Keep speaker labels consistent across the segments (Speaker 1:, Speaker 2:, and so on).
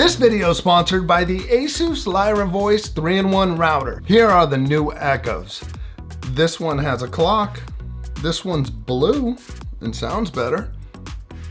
Speaker 1: This video is sponsored by the Asus Lyra Voice 3-in-1 router. Here are the NewEchos. This one has a clock. This one's blue and sounds better.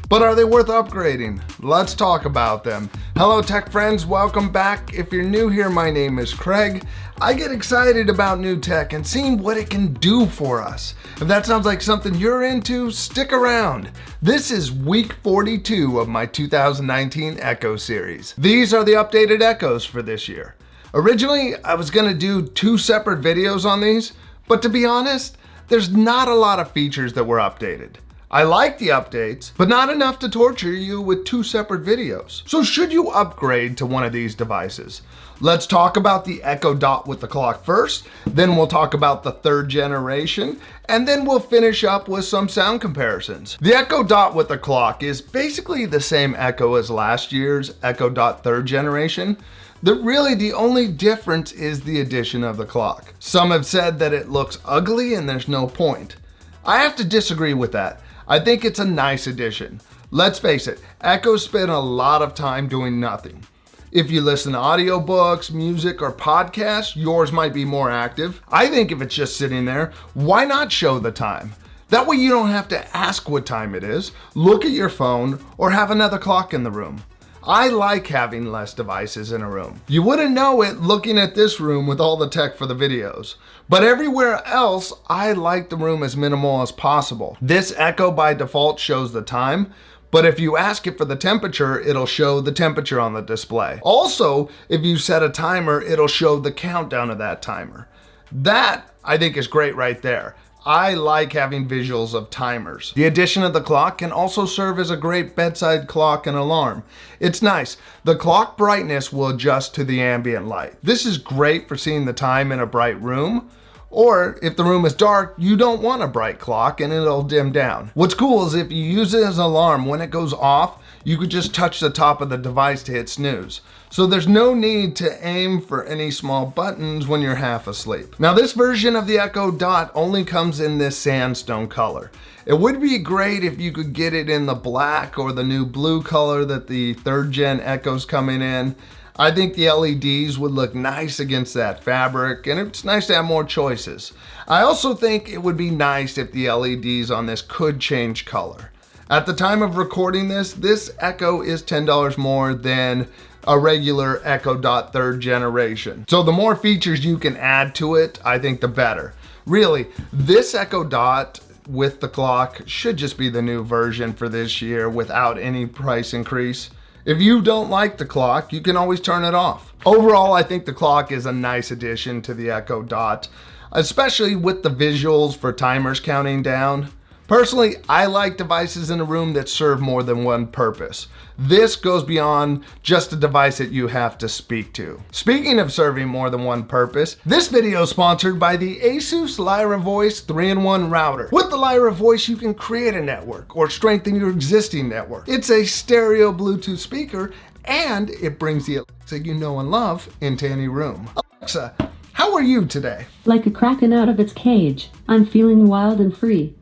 Speaker 1: But are they worth upgrading? Let's talk about them. Hello tech friends, welcome back. If you're new here, my name is Craig. I get excited about new tech and seeing what it can do for us. If that sounds like something you're into, stick around. This is week 42 of my 2019 Echo series. These are the updated Echos for this year. Originally, I was gonna do 2 separate videos on these, but to be honest, there's not a lot of features that were updated. I like the updates, but not enough to torture you with 2 separate videos. So should you upgrade to one of these devices? Let's talk about the Echo Dot with the clock first, then we'll talk about the 3rd generation, and then we'll finish up with some sound comparisons. The Echo Dot with the clock is basically the same Echo as last year's Echo Dot 3rd generation. Really the only difference is the addition of the clock. Some have said that it looks ugly and there's no point. I have to disagree with that. I think it's a nice addition. Let's face it, Echoes spend a lot of time doing nothing. If you listen to audiobooks, music, or podcasts, yours might be more active. I think if it's just sitting there, why not show the time? That way you don't have to ask what time it is, look at your phone, or have another clock in the room. I like having less devices in a room. You wouldn't know it looking at this room with all the tech for the videos. But everywhere else, I like the room as minimal as possible. This Echo by default shows the time, but if you ask it for the temperature, it'll show the temperature on the display. Also, if you set a timer, it'll show the countdown of that timer. That, I think, is great right there. I like having visuals of timers. The addition of the clock can also serve as a great bedside clock and alarm. It's nice. The clock brightness will adjust to the ambient light. This is great for seeing the time in a bright room, or if the room is dark, you don't want a bright clock and it'll dim down. What's cool is if you use it as an alarm, when it goes off, you could just touch the top of the device to hit snooze. So there's no need to aim for any small buttons when you're half asleep. Now this version of the Echo Dot only comes in this sandstone color. It would be great if you could get it in the black or the new blue color that the 3rd gen Echo's coming in. I think the LEDs would look nice against that fabric, and it's nice to have more choices. I also think it would be nice if the LEDs on this could change color. At the time of recording this Echo is $10 more than a regular Echo Dot 3rd generation. So the more features you can add to it, I think the better. Really, this Echo Dot with the clock should just be the new version for this year without any price increase. If you don't like the clock, you can always turn it off. Overall, I think the clock is a nice addition to the Echo Dot, especially with the visuals for timers counting down. Personally, I like devices in a room that serve more than one purpose. This goes beyond just a device that you have to speak to. Speaking of serving more than one purpose, this video is sponsored by the Asus Lyra Voice 3-in-1 router. With the Lyra Voice, you can create a network or strengthen your existing network. It's a stereo Bluetooth speaker, and it brings the Alexa you know and love into any room. Alexa, how are you today?
Speaker 2: Like a kraken out of its cage. I'm feeling wild and free.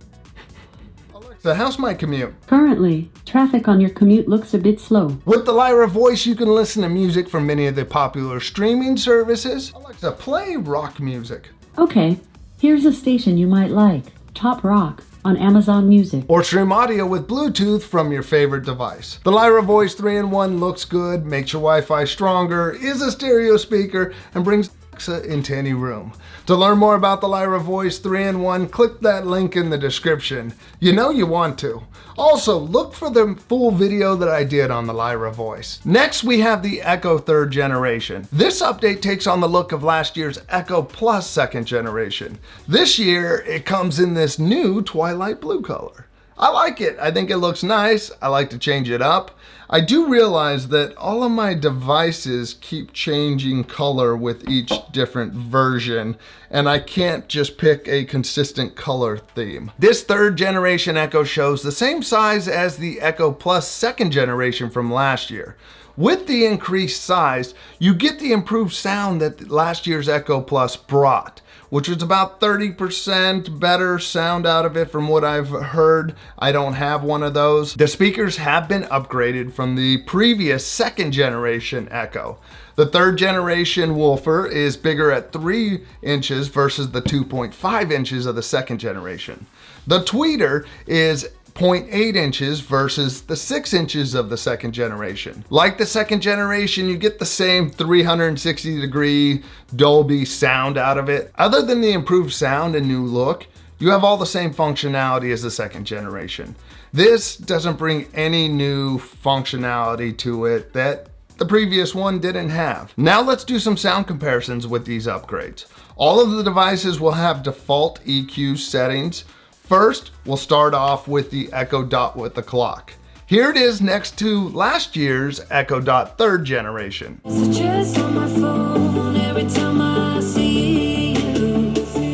Speaker 1: So how's my commute?
Speaker 2: Currently, traffic on your commute looks a bit slow.
Speaker 1: With the Lyra Voice, you can listen to music from many of the popular streaming services. Alexa, play rock music.
Speaker 2: Okay, here's a station you might like. Top Rock on Amazon Music.
Speaker 1: Or stream audio with Bluetooth from your favorite device. The Lyra Voice 3-in-1 looks good, makes your Wi-Fi stronger, is a stereo speaker, and brings Alexa into any room. To learn more about the Lyra Voice 3-in-1, click that link in the description. You know you want to. Also, look for the full video that I did on the Lyra Voice. Next, we have the Echo 3rd generation. This update takes on the look of last year's Echo Plus 2nd generation. This year, it comes in this new twilight blue color. I like it. I think it looks nice. I like to change it up. I do realize that all of my devices keep changing color with each different version, and I can't just pick a consistent color theme. This 3rd generation Echo shows the same size as the Echo Plus 2nd generation from last year. With the increased size, you get the improved sound that last year's Echo Plus brought. which was about 30% better sound out of it from what I've heard. I don't have one of those. The speakers have been upgraded from the previous second generation Echo. The third generation woofer is bigger at 3 inches versus the 2.5 inches of the second generation. The tweeter is 0.8 inches versus the 6 inches of the second generation. Like the second generation, you get the same 360-degree Dolby sound out of it. Other than the improved sound and new look, you have all the same functionality as the second generation. This doesn't bring any new functionality to it that the previous one didn't have. Now let's do some sound comparisons with these upgrades. All of the devices will have default EQ settings. First, we'll start off with the Echo Dot with the clock. Here it is next to last year's Echo Dot third generation.
Speaker 3: Messages on my phone every time I see you.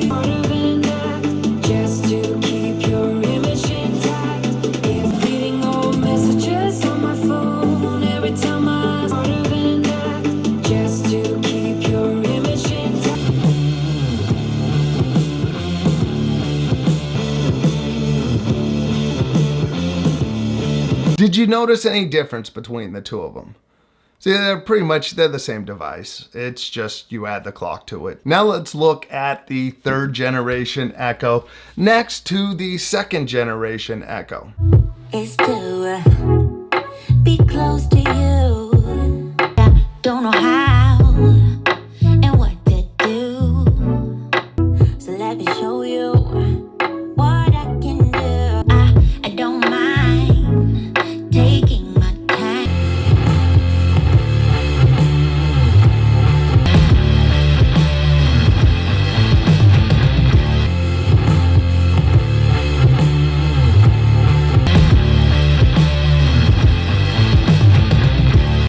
Speaker 3: Harder than that, just to keep your image intact. If reading old messages on my phone every time I harder than that, just to keep your image intact.
Speaker 1: Did you notice any difference between the two of them? See, they're the same device. It's just you add the clock to it. Now let's look at the third generation Echo next to the second generation Echo.
Speaker 3: It's to be close to you. I don't know how and what to do. So let me show you what I can do. I don't mind taking my time.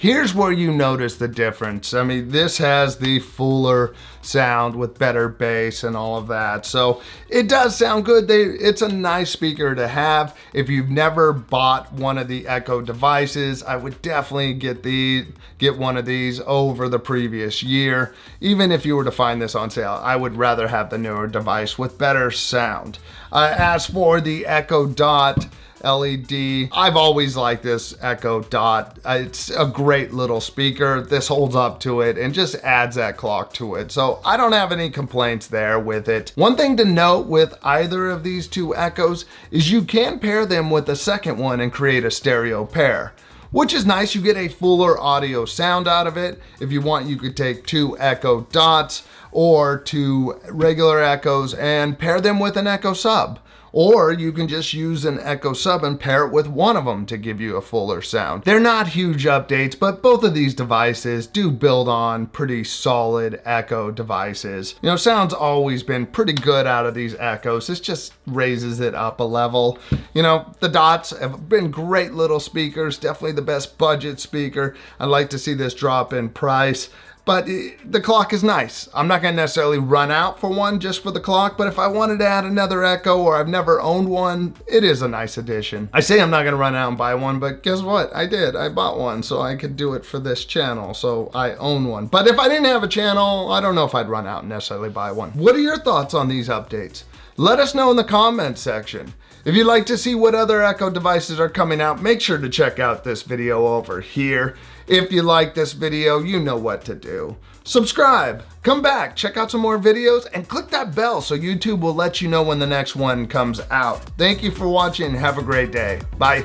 Speaker 1: Here's where you notice the difference. I mean, this has the fuller sound with better bass and all of that. So it does sound good. It's a nice speaker to have. If you've never bought one of the Echo devices, I would definitely get one of these over the previous year. Even if you were to find this on sale, I would rather have the newer device with better sound. As for the Echo Dot LED, I've always liked this Echo Dot. It's a great little speaker. This holds up to it and just adds that clock to it. So I don't have any complaints there with it. One thing to note with either of these two Echoes is you can pair them with the second one and create a stereo pair, which is nice. You get a fuller audio sound out of it. If you want, you could take 2 Echo Dots or 2 regular Echoes and pair them with an Echo Sub. Or you can just use an Echo Sub and pair it with one of them to give you a fuller sound. They're not huge updates, but both of these devices do build on pretty solid Echo devices. You know, sound's always been pretty good out of these Echoes. This just raises it up a level. You know, the Dots have been great little speakers, definitely the best budget speaker. I'd like to see this drop in price. But the clock is nice. I'm not gonna necessarily run out for one just for the clock, but if I wanted to add another Echo or I've never owned one, it is a nice addition. I say I'm not gonna run out and buy one, but guess what? I did. I bought one, so I could do it for this channel, so I own one. But if I didn't have a channel, I don't know if I'd run out and necessarily buy one. What are your thoughts on these updates? Let us know in the comments section. If you'd like to see what other Echo devices are coming out, make sure to check out this video over here. If you like this video, you know what to do. Subscribe, come back, check out some more videos, and click that bell so YouTube will let you know when the next one comes out. Thank you for watching. Have a great day. Bye.